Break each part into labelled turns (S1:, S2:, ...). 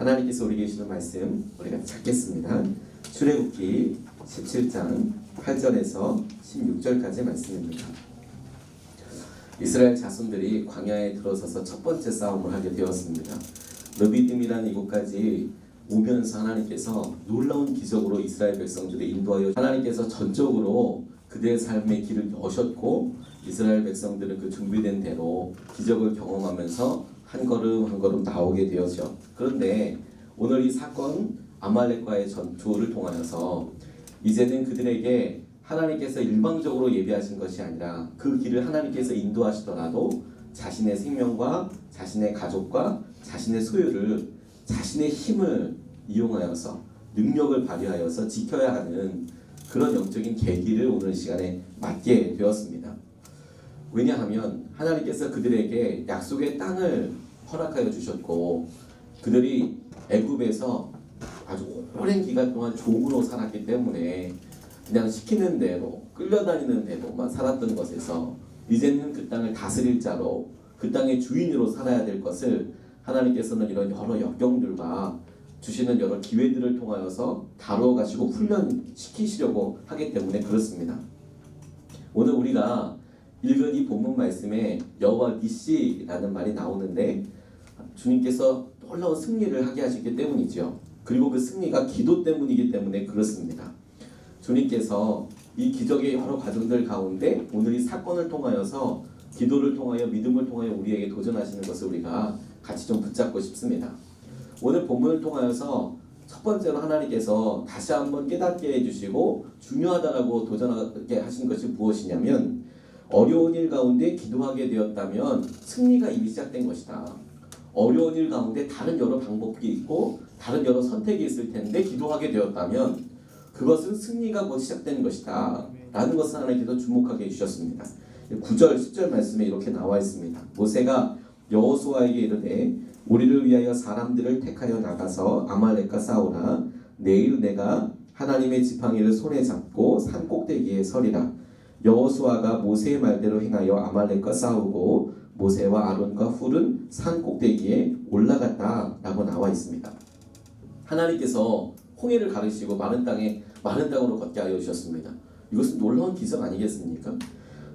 S1: 하나님께서 우리에게 주시는 말씀 우리가 찾겠습니다. 출애굽기 17장 8절에서 16절까지 말씀입니다. 이스라엘 자손들이 광야에 들어서서 첫 번째 싸움을 하게 되었습니다. 르비딤이라는 이곳까지 오면서 하나님께서 놀라운 기적으로 이스라엘 백성들을 인도하여 하나님께서 전적으로 그들의 삶의 길을 여셨고 이스라엘 백성들은 그 준비된 대로 기적을 경험하면서 한 걸음 한 걸음 나오게 되었죠. 그런데 오늘 이 사건 아말렉과의 전투를 통하여서 이제는 그들에게 하나님께서 일방적으로 예비하신 것이 아니라 그 길을 하나님께서 인도하시더라도 자신의 생명과 자신의 가족과 자신의 소유를 자신의 힘을 이용하여서 능력을 발휘하여서 지켜야 하는 그런 영적인 계기를 오늘 시간에 맞게 되었습니다. 왜냐하면 하나님께서 그들에게 약속의 땅을 허락하여 주셨고 그들이 애굽에서 아주 오랜 기간 동안 종으로 살았기 때문에 그냥 시키는 대로 끌려다니는 대로만 살았던 것에서 이제는 그 땅을 다스릴 자로 그 땅의 주인으로 살아야 될 것을 하나님께서는 이런 여러 역경들과 주시는 여러 기회들을 통하여서 다루어 가시고 훈련시키시려고 하기 때문에 그렇습니다. 오늘 우리가 읽은 이 본문 말씀에 여호와 니시라는 말이 나오는데 주님께서 놀라운 승리를 하게 하셨기 때문이죠. 그리고 그 승리가 기도 때문이기 때문에 그렇습니다. 주님께서 이 기적의 여러 과정들 가운데 오늘 이 사건을 통하여서 기도를 통하여 믿음을 통하여 우리에게 도전하시는 것을 우리가 같이 좀 붙잡고 싶습니다. 오늘 본문을 통하여서 첫 번째로 하나님께서 다시 한번 깨닫게 해주시고 중요하다라고 도전하게 하신 것이 무엇이냐면 어려운 일 가운데 기도하게 되었다면 승리가 이미 시작된 것이다. 어려운 일 가운데 다른 여러 방법이 있고 다른 여러 선택이 있을 텐데 기도하게 되었다면 그것은 승리가 곧 시작된 것이다 라는 것을 하나님께서 주목하게 해주셨습니다. 9절 10절 말씀에 이렇게 나와 있습니다. 모세가 여호수아에게 이르되 우리를 위하여 사람들을 택하여 나가서 아말렉과 싸우라. 내일 내가 하나님의 지팡이를 손에 잡고 산 꼭대기에 서리라. 여호수아가 모세의 말대로 행하여 아말렉과 싸우고 모세와 아론과 훌은 산 꼭대기에 올라갔다 라고 나와 있습니다. 하나님께서 홍해를 가르시고 마른 땅으로 걷게 하여 주셨습니다. 이것은 놀라운 기적 아니겠습니까?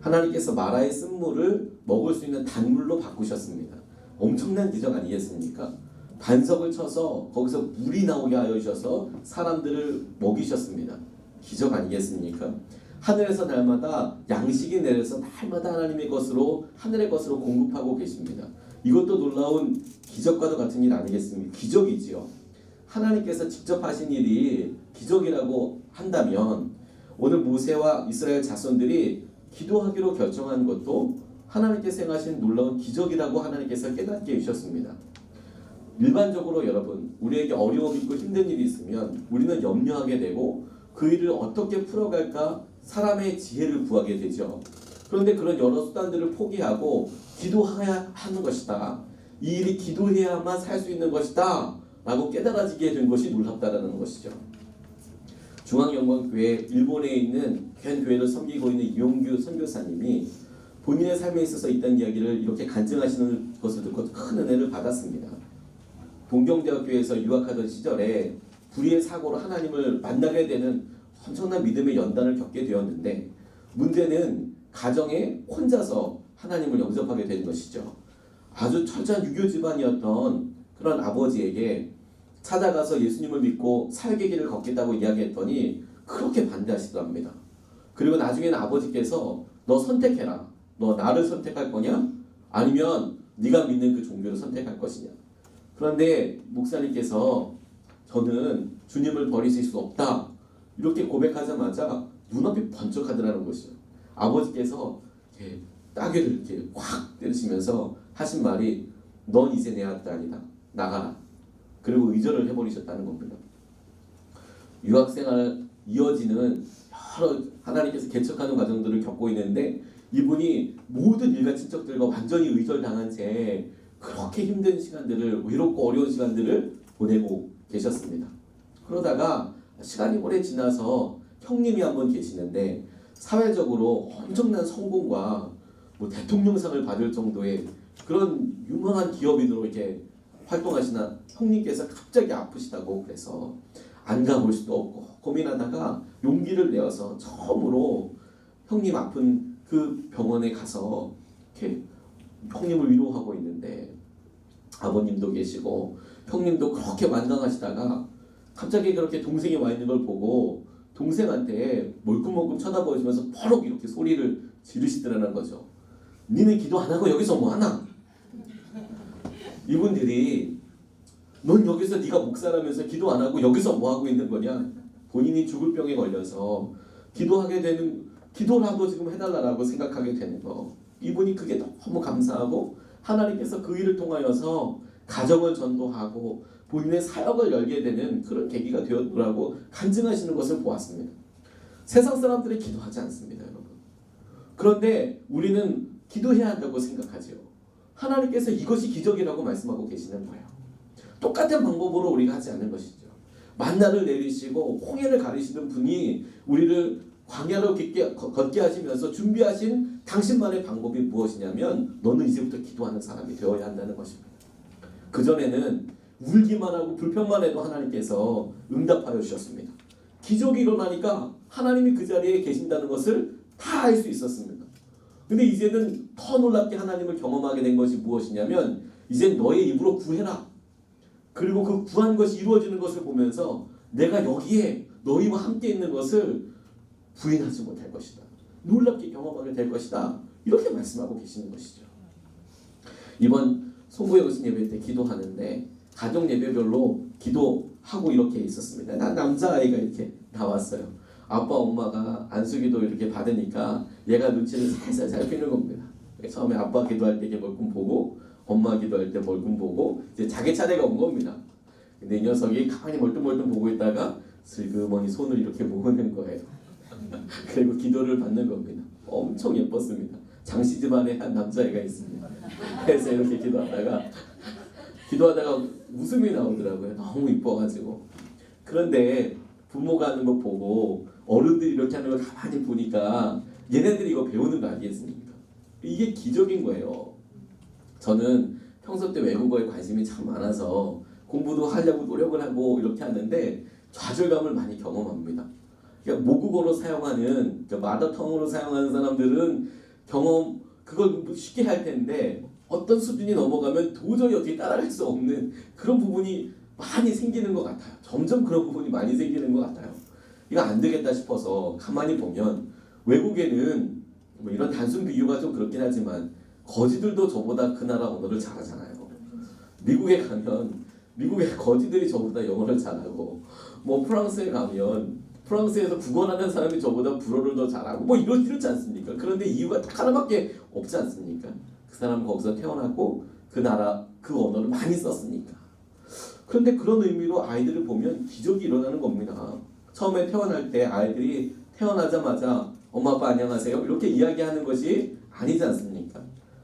S1: 하나님께서 마라의 쓴물을 먹을 수 있는 단물로 바꾸셨습니다. 엄청난 기적 아니겠습니까? 반석을 쳐서 거기서 물이 나오게 하여 주셔서 사람들을 먹이셨습니다. 기적 아니겠습니까? 하늘에서 날마다 양식이 내려서 날마다 하나님의 것으로 하늘의 것으로 공급하고 계십니다. 이것도 놀라운 기적과도 같은 일 아니겠습니까? 기적이지요. 하나님께서 직접 하신 일이 기적이라고 한다면 오늘 모세와 이스라엘 자손들이 기도하기로 결정한 것도 하나님께서 행하신 놀라운 기적이라고 하나님께서 깨닫게 해주셨습니다. 일반적으로 여러분 우리에게 어려움 있고 힘든 일이 있으면 우리는 염려하게 되고 그 일을 어떻게 풀어갈까 사람의 지혜를 구하게 되죠. 그런데 그런 여러 수단들을 포기하고 기도해야 하는 것이다. 이 일이 기도해야만 살 수 있는 것이다 라고 깨달아지게 된 것이 놀랍다라는 것이죠. 중앙영광교회 일본에 있는 현 교회를 섬기고 있는 이용규 선교사님이 본인의 삶에 있어서 있던 이야기를 이렇게 간증하시는 것을 듣고 큰 은혜를 받았습니다. 동경대학교에서 유학하던 시절에 불의의 사고로 하나님을 만나게 되는 엄청난 믿음의 연단을 겪게 되었는데 문제는 가정에 혼자서 하나님을 영접하게 된 것이죠. 아주 철저한 유교 집안이었던 그런 아버지에게 찾아가서 예수님을 믿고 살게 길을 걷겠다고 이야기했더니 그렇게 반대하시더랍니다. 그리고 나중에는 아버지께서 너 선택해라. 너 나를 선택할 거냐? 아니면 네가 믿는 그 종교를 선택할 것이냐? 그런데 목사님께서 저는 주님을 버리실 수 없다. 이렇게 고백하자마자 눈앞이 번쩍하더라는 것이죠. 아버지께서 따귀를 이렇게 확 때리시면서 하신 말이 넌 이제 내 아들 아니다. 나가라. 그리고 의절을 해버리셨다는 겁니다. 유학생활 이어지는 여러 하나님께서 개척하는 과정들을 겪고 있는데 이분이 모든 일가 친척들과 완전히 의절당한 채 그렇게 힘든 시간들을 외롭고 어려운 시간들을 보내고 계셨습니다. 그러다가 시간이 오래 지나서 형님이 한 분 계시는데 사회적으로 엄청난 성공과 뭐 대통령상을 받을 정도의 그런 유명한 기업인으로 이렇게 활동하시는 형님께서 갑자기 아프시다고 그래서 안 가볼 수도 없고 고민하다가 용기를 내어서 처음으로 형님 아픈 그 병원에 가서 이렇게 형님을 위로하고 있는데 아버님도 계시고 형님도 그렇게 완강하시다가 갑자기 그렇게 동생이 와 있는 걸 보고 동생한테 멀끔멀끔 쳐다보시면서 버럭 이렇게 소리를 지르시더라는 거죠. 니네 기도 안 하고 여기서 뭐 하나? 이분들이 넌 여기서 네가 목사라면서 기도 안 하고 여기서 뭐 하고 있는 거냐? 본인이 죽을 병에 걸려서 기도하게 되는 기도라도 지금 해달라고 생각하게 되는 거. 이분이 그게 너무 감사하고 하나님께서 그 일을 통하여서 가정을 전도하고 본인의 사역을 열게 되는 그런 계기가 되었더라고 간증하시는 것을 보았습니다. 세상 사람들이 기도하지 않습니다, 여러분. 그런데 우리는 기도해야 한다고 생각하죠. 하나님께서 이것이 기적이라고 말씀하고 계시는 거예요. 똑같은 방법으로 우리가 하지 않는 것이죠. 만나를 내리시고 홍해를 가리시는 분이 우리를 광야로 걷게 하시면서 준비하신 당신만의 방법이 무엇이냐면 너는 이제부터 기도하는 사람이 되어야 한다는 것입니다. 그전에는 울기만 하고 불평만 해도 하나님께서 응답하여 주셨습니다. 기적이 일어나니까 하나님이 그 자리에 계신다는 것을 다 알 수 있었습니다. 근데 이제는 더 놀랍게 하나님을 경험하게 된 것이 무엇이냐면 이제 너의 입으로 구해라. 그리고 그 구한 것이 이루어지는 것을 보면서 내가 여기에 너희와 함께 있는 것을 부인하지 못할 것이다. 놀랍게 경험하게 될 것이다. 이렇게 말씀하고 계시는 것이죠. 이번 송구에 오신 예배 때 기도하는데 가족 예배별로 기도하고 이렇게 있었습니다. 남자아이가 이렇게 나왔어요. 아빠 엄마가 안수기도 이렇게 받으니까 얘가 눈치를 살살 살피는 겁니다. 처음에 아빠 기도할 때 이렇게 멀끔 보고 엄마 기도할 때 멀끔 보고 이제 자기 차례가 온 겁니다. 근데 이 녀석이 가만히 멀뚱멀뚱 보고 있다가 슬그머니 손을 이렇게 모으는 거예요. 그리고 기도를 받는 겁니다. 엄청 예뻤습니다. 장씨 집안에 한 남자애가 있습니다. 그래서 이렇게 기도하다가 웃음이 나오더라고요. 너무 이뻐가지고. 그런데 부모가 하는 거 보고 어른들이 이렇게 하는 걸 가만히 보니까 얘네들이 이거 배우는 거 아니겠습니까? 이게 기적인 거예요. 저는 평소 때 외국어에 관심이 참 많아서 공부도 하려고 노력을 하고 이렇게 하는데 좌절감을 많이 경험합니다. 그러니까 모국어로 사용하는 마더텅으로 사용하는 사람들은 그걸 쉽게 할 텐데 어떤 수준이 넘어가면 도저히 어떻게 따라갈 수 없는 그런 부분이 많이 생기는 것 같아요. 점점 그런 부분이 많이 생기는 것 같아요. 이거 안 되겠다 싶어서 가만히 보면 외국에는 뭐 이런 단순 비유가 좀 그렇긴 하지만 거지들도 저보다 그 나라 언어를 잘하잖아요. 미국에 가면 미국의 거지들이 저보다 영어를 잘하고 뭐 프랑스에 가면 프랑스에서 국어하는 사람이 저보다 불어를 더 잘하고 뭐 이렇지 않습니까? 그런데 이유가 딱 하나밖에 없지 않습니까? 그 사람은 거기서 태어났고 그 나라 그 언어를 많이 썼으니까. 그런데 그런 의미로 아이들을 보면 기적이 일어나는 겁니다. 처음에 태어날 때 아이들이 태어나자마자 엄마 아빠 안녕하세요 이렇게 이야기하는 것이 아니지 않습니까?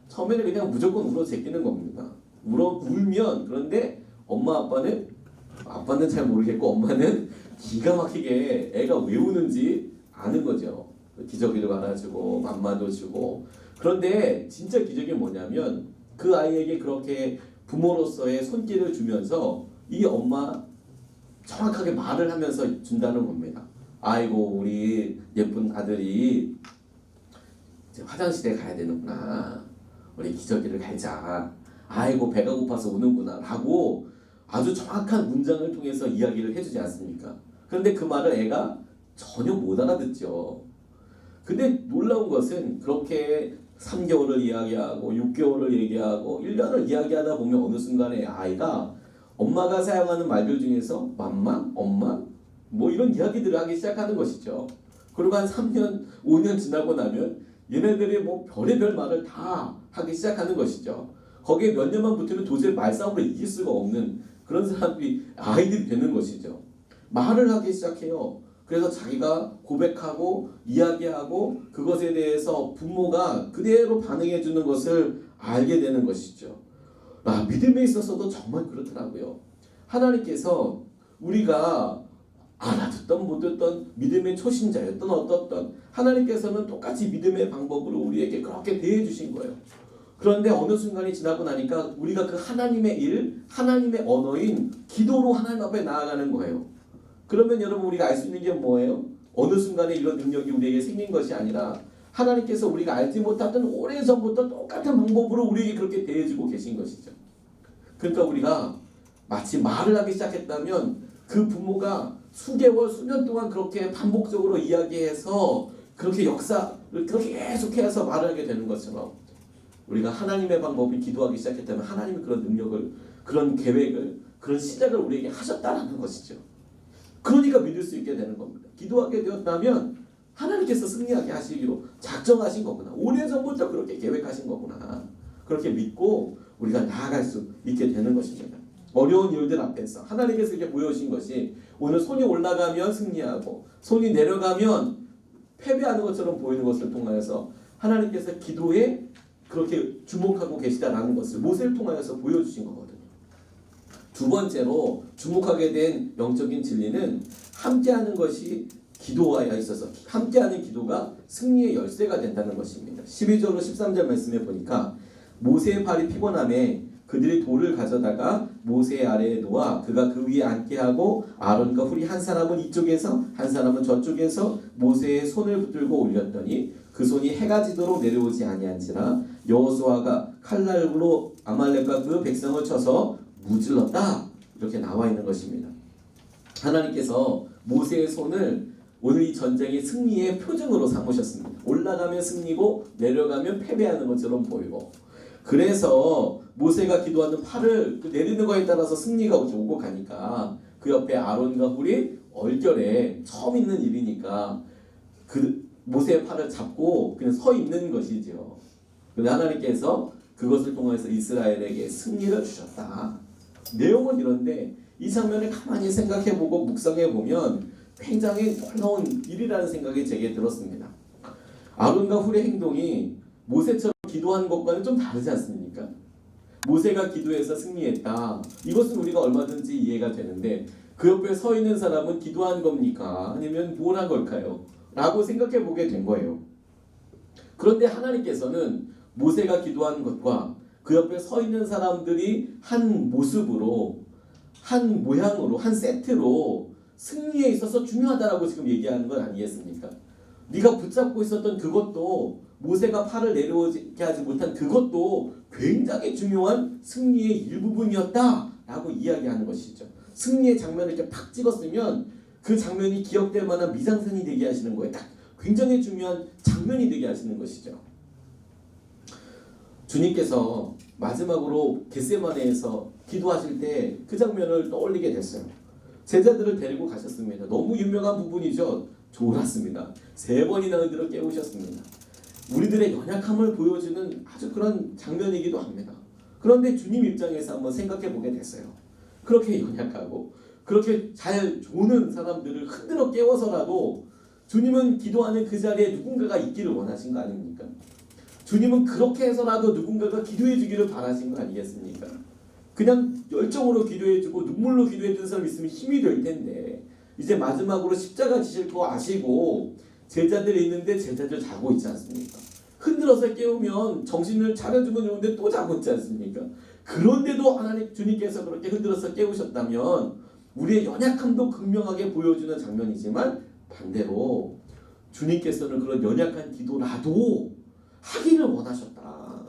S1: 처음에는 그냥 무조건 울어 제끼는 겁니다. 울면 그런데 엄마 아빠는 잘 모르겠고 엄마는 기가 막히게 애가 왜 우는지 아는 거죠. 기저귀도 갈아주고 맘마도 주고. 그런데 진짜 기적이 뭐냐면 그 아이에게 그렇게 부모로서의 손길을 주면서 이 엄마 정확하게 말을 하면서 준다는 겁니다. 아이고 우리 예쁜 아들이 이제 화장실에 가야 되는구나. 우리 기저귀를 갈자. 아이고 배가 고파서 우는구나 라고 아주 정확한 문장을 통해서 이야기를 해주지 않습니까? 그런데 그 말을 애가 전혀 못 알아듣죠. 근데 놀라운 것은 그렇게 3개월을 이야기하고 6개월을 얘기하고 1년을 이야기하다 보면 어느 순간에 아이가 엄마가 사용하는 말들 중에서 맘마, 엄마 뭐 이런 이야기들을 하기 시작하는 것이죠. 그리고 한 3년, 5년 지나고 나면 얘네들이 뭐 별의별 말을 다 하기 시작하는 것이죠. 거기에 몇 년만 붙으면 도저히 말싸움으로 이길 수가 없는 그런 사람들이 아이들이 되는 것이죠. 말을 하기 시작해요. 그래서 자기가 고백하고 이야기하고 그것에 대해서 부모가 그대로 반응해 주는 것을 알게 되는 것이죠. 믿음에 있어서도 정말 그렇더라고요. 하나님께서 우리가 알아듣던 못 듣던 믿음의 초신자였던 어떻던 하나님께서는 똑같이 믿음의 방법으로 우리에게 그렇게 대해 주신 거예요. 그런데 어느 순간이 지나고 나니까 우리가 그 하나님의 일, 하나님의 언어인 기도로 하나님 앞에 나아가는 거예요. 그러면 여러분 우리가 알 수 있는 게 뭐예요? 어느 순간에 이런 능력이 우리에게 생긴 것이 아니라 하나님께서 우리가 알지 못하던 오래전부터 똑같은 방법으로 우리에게 그렇게 대해주고 계신 것이죠. 그러니까 우리가 마치 말을 하기 시작했다면 그 부모가 수개월, 수년 동안 그렇게 반복적으로 이야기해서 그렇게 역사를 그렇게 계속해서 말을 하게 되는 것처럼 우리가 하나님의 방법을 기도하기 시작했다면 하나님이 그런 능력을, 그런 계획을, 그런 시작을 우리에게 하셨다는 것이죠. 그러니까 믿을 수 있게 되는 겁니다. 기도하게 되었다면 하나님께서 승리하게 하시기로 작정하신 거구나. 오래전부터 그렇게 계획하신 거구나. 그렇게 믿고 우리가 나아갈 수 있게 되는 것입니다. 어려운 일들 앞에서 하나님께서 이렇게 보여주신 것이 오늘 손이 올라가면 승리하고 손이 내려가면 패배하는 것처럼 보이는 것을 통하여서 하나님께서 기도에 그렇게 주목하고 계시다라는 것을 모세를 통하여서 보여주신 거거든요. 두 번째로 주목하게 된 영적인 진리는 함께하는 것이 기도와에 있어서 함께하는 기도가 승리의 열쇠가 된다는 것입니다. 12절로 13절 말씀에 보니까 모세의 팔이 피곤함에 그들이 돌을 가져다가 모세의 아래에 놓아 그가 그 위에 앉게 하고 아론과 훌이 한 사람은 이쪽에서 한 사람은 저쪽에서 모세의 손을 붙들고 올렸더니 그 손이 해가 지도록 내려오지 아니한지라 여호수아가 칼날로 아말렉과 그 백성을 쳐서 무질렀다. 이렇게 나와 있는 것입니다. 하나님께서 모세의 손을 오늘 이 전쟁의 승리의 표징으로 삼으셨습니다. 올라가면 승리고 내려가면 패배하는 것처럼 보이고, 그래서 모세가 기도하는 팔을 내리는 거에 따라서 승리가 오고 가니까 그 옆에 아론과 훌이 얼결에 처음 있는 일이니까 그 모세의 팔을 잡고 그냥 서 있는 것이죠. 그런데 하나님께서 그것을 통해서 이스라엘에게 승리를 주셨다. 내용은 이런데 이 장면을 가만히 생각해보고 묵상해보면 굉장히 놀라운 일이라는 생각이 제게 들었습니다. 아론과 훌의 행동이 모세처럼 기도한 것과는 좀 다르지 않습니까? 모세가 기도해서 승리했다. 이것은 우리가 얼마든지 이해가 되는데 그 옆에 서 있는 사람은 기도한 겁니까? 아니면 뭘 한 걸까요? 라고 생각해 보게 된 거예요. 그런데 하나님께서는 모세가 기도한 것과 그 옆에 서 있는 사람들이 한 모습으로, 한 모양으로, 한 세트로 승리에 있어서 중요하다라고 지금 얘기하는 건 아니겠습니까? 네가 붙잡고 있었던 그것도, 모세가 팔을 내려오게 하지 못한 그것도 굉장히 중요한 승리의 일부분이었다라고 이야기하는 것이죠. 승리의 장면을 이렇게 팍 찍었으면 그 장면이 기억될 만한 미장센이 되게 하시는 거예요. 딱 굉장히 중요한 장면이 되게 하시는 것이죠. 주님께서 마지막으로 겟세마네에서 기도하실 때 그 장면을 떠올리게 됐어요. 제자들을 데리고 가셨습니다. 너무 유명한 부분이죠. 졸았습니다. 3번이나 은혜로 깨우셨습니다. 우리들의 연약함을 보여주는 아주 그런 장면이기도 합니다. 그런데 주님 입장에서 한번 생각해 보게 됐어요. 그렇게 연약하고 그렇게 잘 조는 사람들을 흔들어 깨워서라도 주님은 기도하는 그 자리에 누군가가 있기를 원하신 거 아닙니까? 주님은 그렇게 해서라도 누군가가 기도해 주기를 바라신 거 아니겠습니까? 그냥 열정으로 기도해 주고 눈물로 기도해 주는 사람 있으면 힘이 될 텐데 이제 마지막으로 십자가 지실 거 아시고 제자들이 있는데 제자들 자고 있지 않습니까? 흔들어서 깨우면 정신을 차려주면 좋은데 또 자고 있지 않습니까? 그런데도 하나님 주님께서 그렇게 흔들어서 깨우셨다면 우리의 연약함도 극명하게 보여주는 장면이지만 반대로 주님께서는 그런 연약한 기도라도 하기를 원하셨다.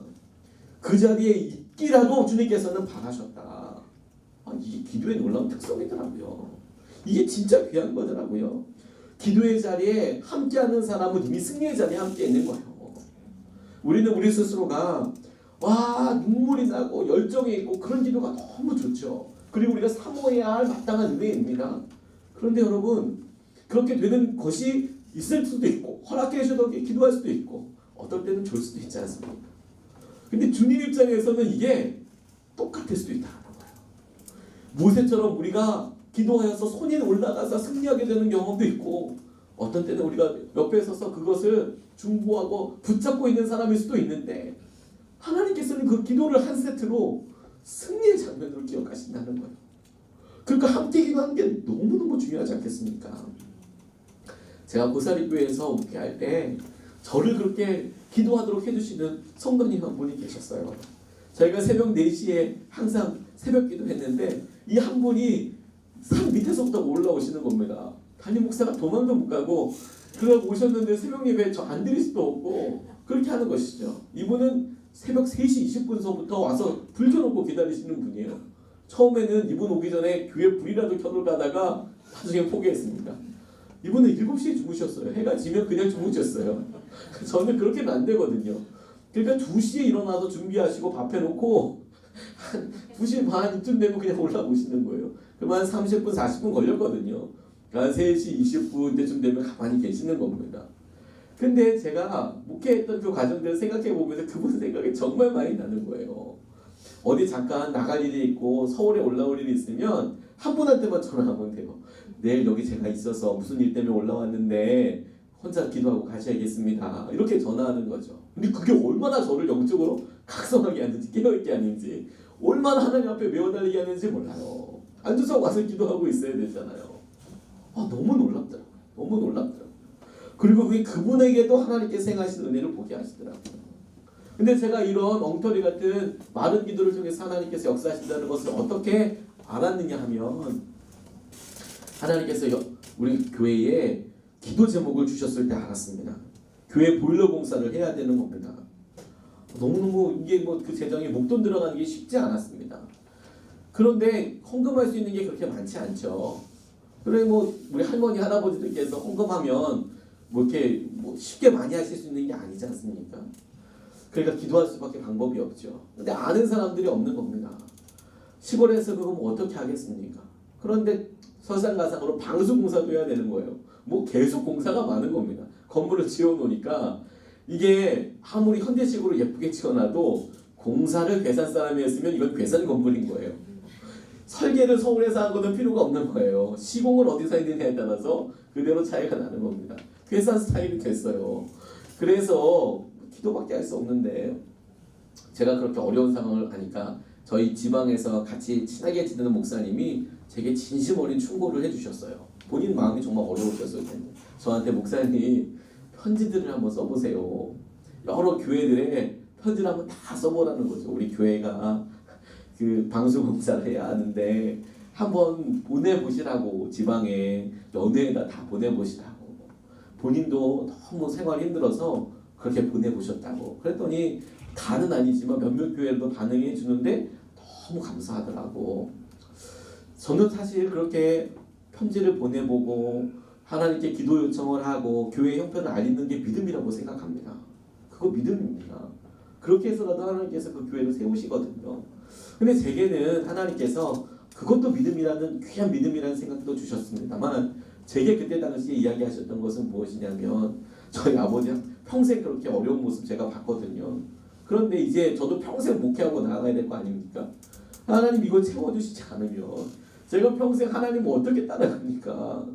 S1: 그 자리에 있기라도 주님께서는 바라셨다. 이게 기도의 놀라운 특성이더라고요. 이게 진짜 귀한 거더라고요. 기도의 자리에 함께하는 사람은 이미 승리의 자리에 함께 있는 거예요. 우리는 우리 스스로가 눈물이 나고 열정이 있고 그런 기도가 너무 좋죠. 그리고 우리가 사모해야 할 마땅한 은혜입니다. 그런데 여러분 그렇게 되는 것이 있을 수도 있고 허락해 주셔도 기도할 수도 있고 어떨 때는 좋을 수도 있지 않습니까? 근데 주님 입장에서는 이게 똑같을 수도 있다는 거예요. 모세처럼 우리가 기도하여서 손이 올라가서 승리하게 되는 경험도 있고 어떤 때는 우리가 옆에 서서 그것을 중보하고 붙잡고 있는 사람일 수도 있는데 하나님께서는 그 기도를 한 세트로 승리의 장면으로 기억하신다는 거예요. 그러니까 함께 기도하는 게 너무너무 중요하지 않겠습니까? 제가 고사리교회에서 목회할 때 저를 그렇게 기도하도록 해주시는 성도님 한 분이 계셨어요. 저희가 새벽 4시에 항상 새벽 기도했는데 이 한 분이 산 밑에서부터 올라오시는 겁니다. 담임 목사가 도망도 못 가고 그러고 오셨는데 새벽 예배 저 안 드릴 수도 없고 그렇게 하는 것이죠. 이분은 새벽 3시 20분서부터 와서 불 켜놓고 기다리시는 분이에요. 처음에는 이분 오기 전에 교회 불이라도 켜놓을까 하다가 나중에 포기했습니다. 이분은 7시에 주무셨어요. 해가 지면 그냥 주무셨어요. 저는 그렇게는 안 되거든요. 그러니까 2시에 일어나서 준비하시고 밥 해놓고 한 2시 반 이쯤 되면 그냥 올라오시는 거예요. 그러면 한 30분 40분 걸렸거든요. 그러니까 3시 20분 때쯤 되면 가만히 계시는 겁니다. 근데 제가 목회했던 그 과정들을 생각해 보면서 그분 생각이 정말 많이 나는 거예요. 어디 잠깐 나갈 일이 있고 서울에 올라올 일이 있으면 한 분한테만 전화하면 돼요. 내일 여기 제가 있어서 무슨 일 때문에 올라왔는데 혼자 기도하고 가셔야겠습니다. 이렇게 전화하는 거죠. 근데 그게 얼마나 저를 영적으로 각성하게 하는지 깨어있게 하는지 얼마나 하나님 앞에 메워달리게 하는지 몰라요. 앉아서 와서 기도하고 있어야 되잖아요. 너무 놀랍더라고요. 너무 놀랍더라고요. 그리고 그분에게도 하나님께서 행하신 은혜를 보게 하시더라고요. 근데 제가 이런 엉터리 같은 마른 기도를 통해서 하나님께서 역사하신다는 것을 어떻게 알았느냐 하면 하나님께서 우리 교회에 기도 제목을 주셨을 때 알았습니다. 교회 보일러 공사를 해야 되는 겁니다. 너무너무 이게 그 재정에 목돈 들어가는 게 쉽지 않았습니다. 그런데 헌금할 수 있는 게 그렇게 많지 않죠. 그래 우리 할머니 할아버지들께서 헌금하면 이렇게 쉽게 많이 하실 수 있는 게 아니지 않습니까? 그러니까 기도할 수밖에 방법이 없죠. 근데 아는 사람들이 없는 겁니다. 시골에서 그거 어떻게 하겠습니까? 그런데 설상가상으로 방수공사도 해야 되는 거예요. 계속 공사가 많은 겁니다. 건물을 지어놓으니까 이게 아무리 현대식으로 예쁘게 지어놔도 공사를 괴산 사람이 했으면 이건 괴산 건물인 거예요. 설계를 서울에서 한 거는 필요가 없는 거예요. 시공을 어디서 했느냐에 따라서 그대로 차이가 나는 겁니다. 괴산 스타일이 됐어요. 그래서 기도밖에 할 수 없는데 제가 그렇게 어려운 상황을 하니까 저희 지방에서 같이 친하게 지내는 목사님이 제게 진심 어린 충고를 해주셨어요. 본인 마음이 정말 어려우셨을 텐데 저한테 목사님 편지들을 한번 써보세요. 여러 교회들의 편지를 한번 다 써보라는 거죠. 우리 교회가 그 방수공사를 해야 하는데 한번 보내보시라고 지방에 연회에다 다 보내보시라고. 본인도 너무 생활이 힘들어서 그렇게 보내보셨다고. 그랬더니 다는 아니지만 몇몇 교회도 반응해 주는데 너무 감사하더라고. 저는 사실 그렇게 편지를 보내보고 하나님께 기도 요청을 하고 교회 형편을 알리는 게 믿음이라고 생각합니다. 그거 믿음입니다. 그렇게 해서라도 하나님께서 그 교회를 세우시거든요. 근데 제게는 하나님께서 그것도 믿음이라는 귀한 믿음이라는 생각도 주셨습니다만 제게 그때 당시에 이야기하셨던 것은 무엇이냐면 저희 아버지 평생 그렇게 어려운 모습 제가 봤거든요. 그런데 이제 저도 평생 목회하고 나아가야 될 거 아닙니까? 하나님 이거 채워주시지 않으면 제가 평생 하나님을 어떻게 따라갑니까?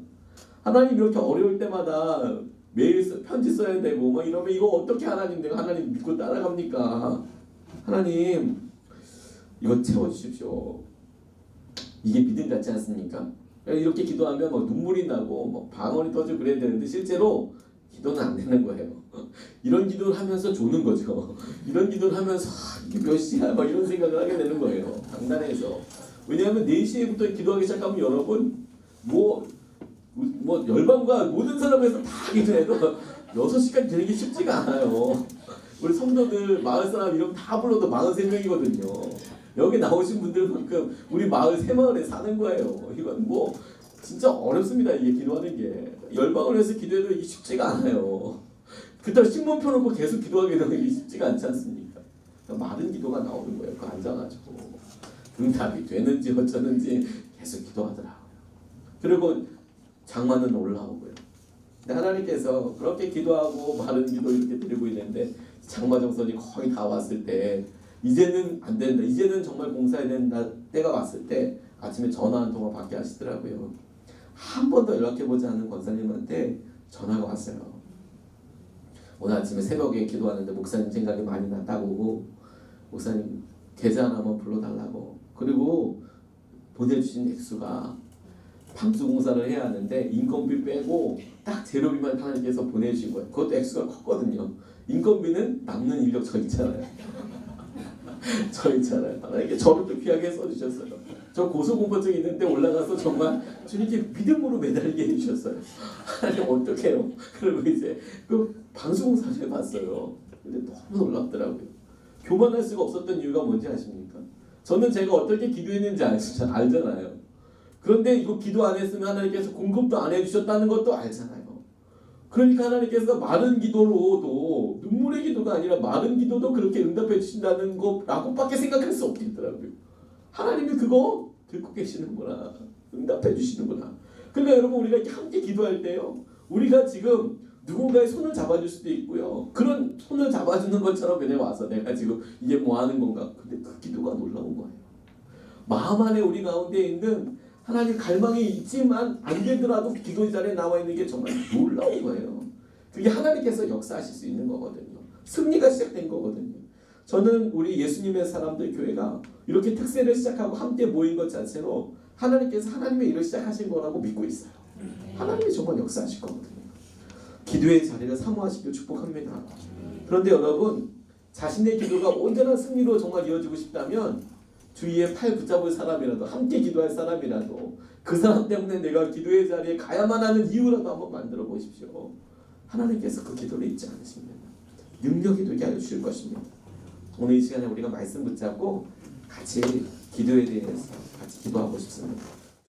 S1: 하나님 이렇게 어려울 때마다 매일 편지 써야 되고 이러면 이거 어떻게 내가 하나님 믿고 따라갑니까? 하나님 이거 채워주십시오. 이게 믿음 같지 않습니까? 이렇게 기도하면 눈물이 나고 방언이 터지고 그래야 되는데 실제로 기도는 안 되는 거예요. 이런 기도를 하면서 조는 거죠. 이런 기도를 하면서 이게 몇 시야 이런 생각을 하게 되는 거예요. 장난해서. 왜냐하면 4시부터 기도하기 시작하면 여러분 열방과 모든 사람에서 다 기도해도 6시까지 되는 게 쉽지가 않아요. 우리 성도들 마을 사람 이름 다 불러도 43명이거든요. 여기 나오신 분들만큼 우리 마을 세 마을에 사는 거예요. 이건 진짜 어렵습니다. 이게 기도하는 게. 열방을 해서 기도해도 이게 쉽지가 않아요. 그렇다고 신문 펴놓고 계속 기도하게 되면 이게 쉽지가 않지 않습니까? 많은 기도가 나오는 거예요. 앉아가지고 응답이 되는지 어쩌는지 계속 기도하더라고요. 그리고 장마는 올라오고요. 근데 하나님께서 그렇게 기도하고 많은 기도 이렇게 드리고 있는데 장마 정선이 거의 다 왔을 때 이제는 안 된다. 이제는 정말 공사해야 된다. 때가 왔을 때 아침에 전화 한 통화 받게 하시더라고요. 한 번도 연락해보지 않은 권사님한테 전화가 왔어요. 오늘 아침에 새벽에 기도하는데 목사님 생각이 많이 났다고 목사님 계좌 하나만 불러달라고. 그리고 보내주신 액수가 방수공사를 해야 하는데 인건비 빼고 딱 재료비만 하나님께서 보내주신 거예요. 그것도 액수가 컸거든요. 인건비는 남는 인력 저 있잖아요. 저 있잖아요. 하나님께 저를 또 귀하게 써주셨어요. 저 고소공포증 있는데 올라가서 정말 주님께 믿음으로 매달리게 해주셨어요. 하나님 어떡해요? 그리고 이제 그 방송사를 해봤어요. 근데 너무 놀랍더라고요. 교만할 수가 없었던 이유가 뭔지 아십니까? 저는 제가 어떻게 기도했는지 알잖아요. 그런데 이거 기도 안 했으면 하나님께서 공급도 안 해주셨다는 것도 알잖아요. 그러니까 하나님께서 마른 기도로도 눈물의 기도가 아니라 마른 기도도 그렇게 응답해 주신다는 거라고밖에 생각할 수 없겠더라고요. 하나님이 그거 듣고 계시는구나. 응답해 주시는구나. 그러니까 여러분 우리가 이렇게 함께 기도할 때요. 우리가 지금 누군가의 손을 잡아줄 수도 있고요. 그런 손을 잡아주는 것처럼 그냥 와서 내가 지금 이게 뭐 하는 건가. 근데 그 기도가 놀라운 거예요. 마음 안에 우리 가운데 있는 하나님 갈망이 있지만 안 되더라도 기도 자리에 나와 있는 게 정말 놀라운 거예요. 그게 하나님께서 역사하실 수 있는 거거든요. 승리가 시작된 거거든요. 저는 우리 예수님의 사람들 교회가 이렇게 특세를 시작하고 함께 모인 것 자체로 하나님께서 하나님의 일을 시작하신 거라고 믿고 있어요. 하나님이 정말 역사하실 거거든요. 기도의 자리를 사모하시길 축복합니다. 그런데 여러분 자신의 기도가 온전한 승리로 정말 이어지고 싶다면 주위에 팔 붙잡을 사람이라도 함께 기도할 사람이라도 그 사람 때문에 내가 기도의 자리에 가야만 하는 이유라도 한번 만들어 보십시오. 하나님께서 그 기도를 잊지 않으십니다. 능력이 되게 하여 주실 것입니다. 오늘 이 시간에 우리가 말씀 붙잡고 같이 기도에 대해서 같이 기도하고 싶습니다.